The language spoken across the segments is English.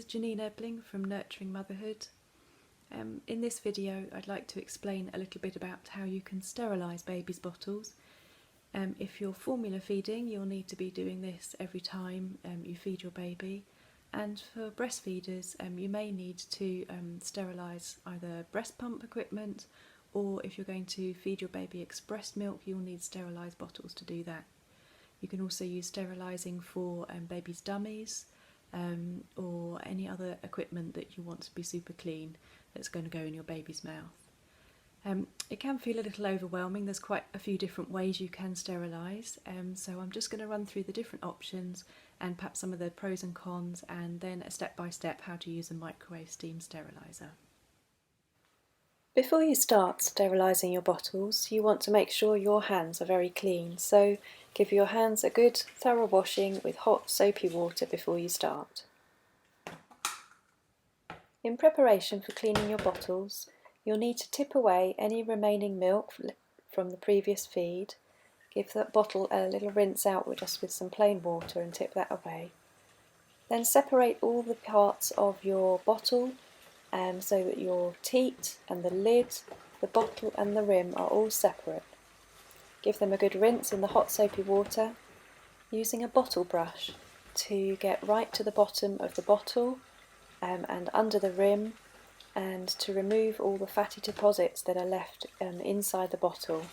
Janine Ebling from Nurturing Motherhood. In this video I'd like to explain a little bit about how you can sterilise babies' bottles. If you're formula feeding, you'll need to be doing this every time you feed your baby, and for breastfeeders you may need to sterilise either breast pump equipment, or if you're going to feed your baby expressed milk you'll need sterilised bottles to do that. You can also use sterilising for babies' dummies, or any other equipment that you want to be super clean that's going to go in your baby's mouth. It can feel a little overwhelming. There's quite a few different ways you can sterilise, so I'm just going to run through the different options and perhaps some of the pros and cons, and then a step-by-step how to use a microwave steam steriliser. Before you start sterilising your bottles, you want to make sure your hands are very clean, so give your hands a good thorough washing with hot soapy water before you start. In preparation for cleaning your bottles, you'll need to tip away any remaining milk from the previous feed. Give that bottle a little rinse out just with some plain water and tip that away. Then separate all the parts of your bottle so that your teat and the lid, the bottle and the rim are all separate. Give them a good rinse in the hot soapy water, using a bottle brush to get right to the bottom of the bottle and under the rim, and to remove all the fatty deposits that are left inside the bottle.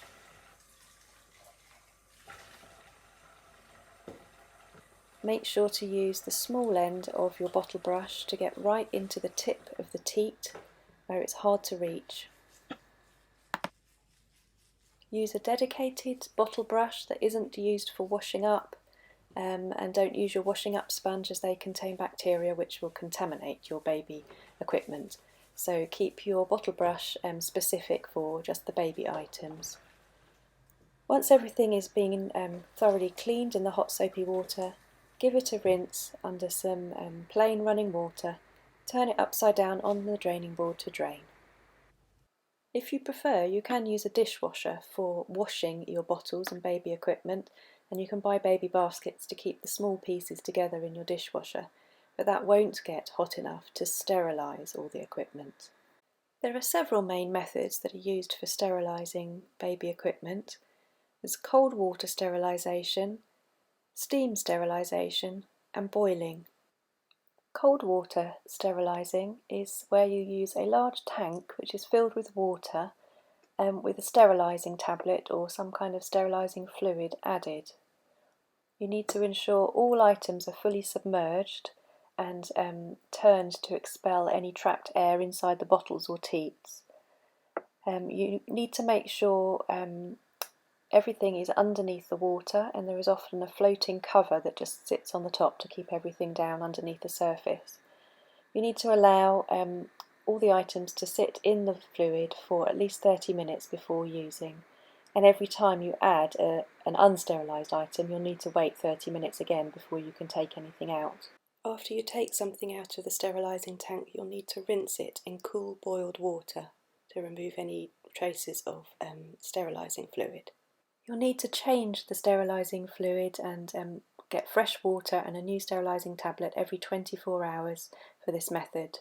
Make sure to use the small end of your bottle brush to get right into the tip of the teat where it's hard to reach. Use a dedicated bottle brush that isn't used for washing up, and don't use your washing up sponge as they contain bacteria which will contaminate your baby equipment. So keep your bottle brush specific for just the baby items. Once everything is being thoroughly cleaned in the hot soapy water, give it a rinse under some plain running water. Turn it upside down on the draining board to drain. If you prefer, you can use a dishwasher for washing your bottles and baby equipment, and you can buy baby baskets to keep the small pieces together in your dishwasher, but that won't get hot enough to sterilise all the equipment. There are several main methods that are used for sterilising baby equipment. There's cold water sterilisation, steam sterilisation and boiling. Cold water sterilising is where you use a large tank which is filled with water with a sterilising tablet or some kind of sterilising fluid added. You need to ensure all items are fully submerged and turned to expel any trapped air inside the bottles or teats. You need to make sure everything is underneath the water, and there is often a floating cover that just sits on the top to keep everything down underneath the surface. You need to allow all the items to sit in the fluid for at least 30 minutes before using, and every time you add an unsterilised item you'll need to wait 30 minutes again before you can take anything out. After you take something out of the sterilising tank, you'll need to rinse it in cool boiled water to remove any traces of sterilising fluid. You'll need to change the sterilising fluid and get fresh water and a new sterilising tablet every 24 hours for this method.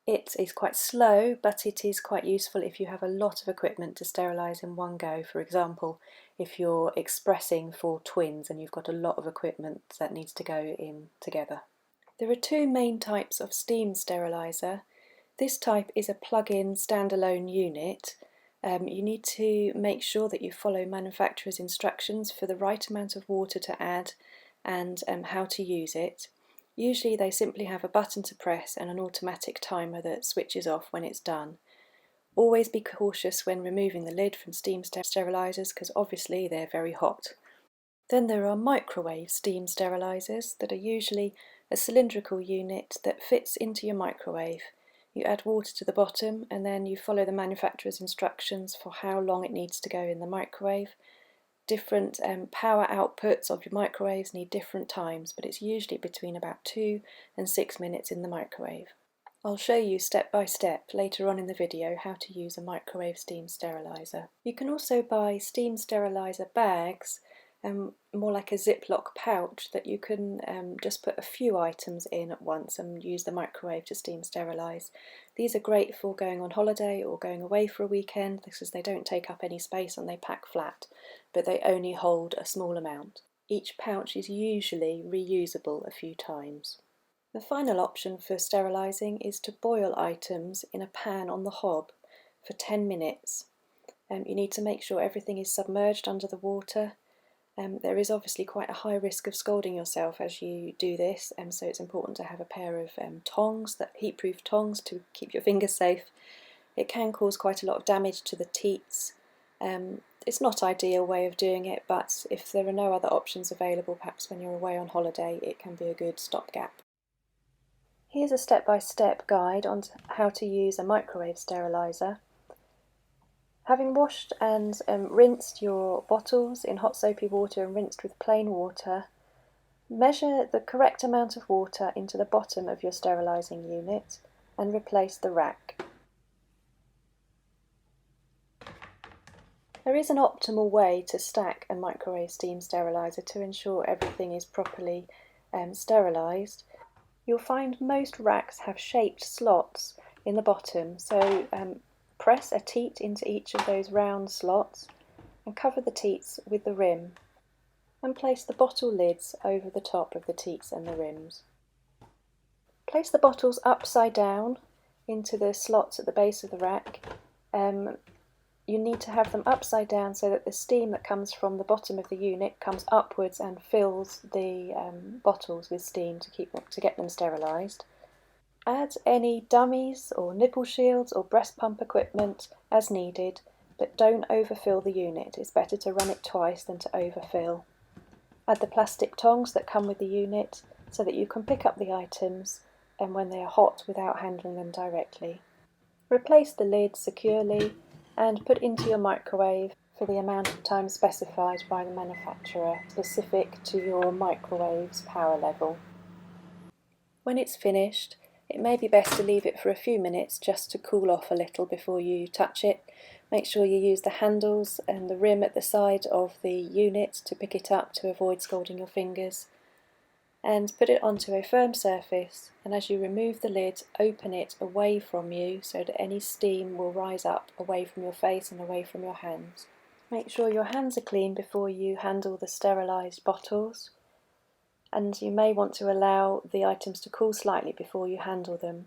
It is quite slow, but it is quite useful if you have a lot of equipment to sterilise in one go. For example, if you're expressing for twins and you've got a lot of equipment that needs to go in together. There are two main types of steam steriliser. This type is a plug-in standalone unit. You need to make sure that you follow manufacturer's instructions for the right amount of water to add and how to use it. Usually they simply have a button to press and an automatic timer that switches off when it's done. Always be cautious when removing the lid from steam sterilisers because obviously they're very hot. Then there are microwave steam sterilisers that are usually a cylindrical unit that fits into your microwave. You add water to the bottom and then you follow the manufacturer's instructions for how long it needs to go in the microwave. Different power outputs of your microwaves need different times, but it's usually between about 2 and 6 minutes in the microwave. I'll show you step by step later on in the video how to use a microwave steam steriliser. You can also buy steam steriliser bags more like a Ziploc pouch that you can just put a few items in at once and use the microwave to steam sterilise. These are great for going on holiday or going away for a weekend because they don't take up any space and they pack flat, but they only hold a small amount. Each pouch is usually reusable a few times. The final option for sterilising is to boil items in a pan on the hob for 10 minutes. You need to make sure everything is submerged under the water. There is obviously quite a high risk of scalding yourself as you do this, so it's important to have a pair of tongs, heat-proof tongs, to keep your fingers safe. It can cause quite a lot of damage to the teats. It's not an ideal way of doing it, but if there are no other options available, perhaps when you're away on holiday, it can be a good stopgap. Here's a step-by-step guide on how to use a microwave steriliser. Having washed and rinsed your bottles in hot soapy water and rinsed with plain water, measure the correct amount of water into the bottom of your sterilising unit and replace the rack. There is an optimal way to stack a microwave steam steriliser to ensure everything is properly sterilised. You'll find most racks have shaped slots in the bottom, so press a teat into each of those round slots and cover the teats with the rim, and place the bottle lids over the top of the teats and the rims. Place the bottles upside down into the slots at the base of the rack. You need to have them upside down so that the steam that comes from the bottom of the unit comes upwards and fills the bottles with steam to get them sterilised. Add any dummies or nipple shields or breast pump equipment as needed, but don't overfill the unit. It's better to run it twice than to overfill. Add the plastic tongs that come with the unit so that you can pick up the items and when they are hot without handling them directly. Replace the lid securely and put into your microwave for the amount of time specified by the manufacturer, specific to your microwave's power level. When it's finished, it may be best to leave it for a few minutes just to cool off a little before you touch it. Make sure you use the handles and the rim at the side of the unit to pick it up to avoid scalding your fingers. And put it onto a firm surface, and as you remove the lid, open it away from you so that any steam will rise up away from your face and away from your hands. Make sure your hands are clean before you handle the sterilised bottles, and you may want to allow the items to cool slightly before you handle them.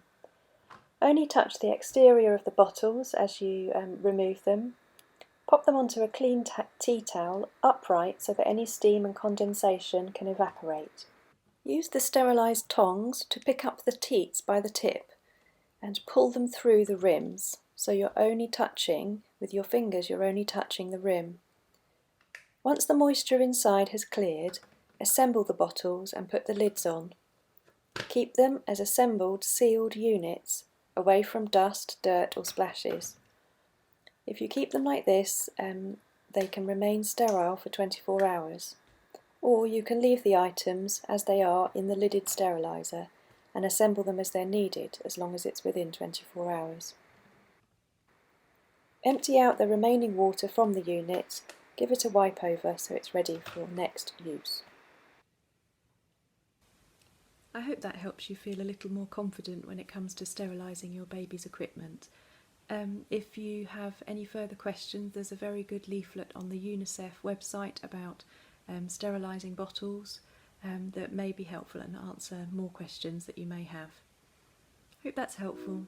Only touch the exterior of the bottles as you remove them. Pop them onto a clean tea towel upright so that any steam and condensation can evaporate. Use the sterilised tongs to pick up the teats by the tip and pull them through the rims, so you're only touching, with your fingers, you're only touching the rim. Once the moisture inside has cleared, assemble the bottles and put the lids on. Keep them as assembled, sealed units, away from dust, dirt or splashes. If you keep them like this, they can remain sterile for 24 hours. Or you can leave the items as they are in the lidded steriliser and assemble them as they're needed, as long as it's within 24 hours. Empty out the remaining water from the unit, give it a wipe over so it's ready for next use. I hope that helps you feel a little more confident when it comes to sterilising your baby's equipment. If you have any further questions, there's a very good leaflet on the UNICEF website about sterilising bottles that may be helpful and answer more questions that you may have. Hope that's helpful.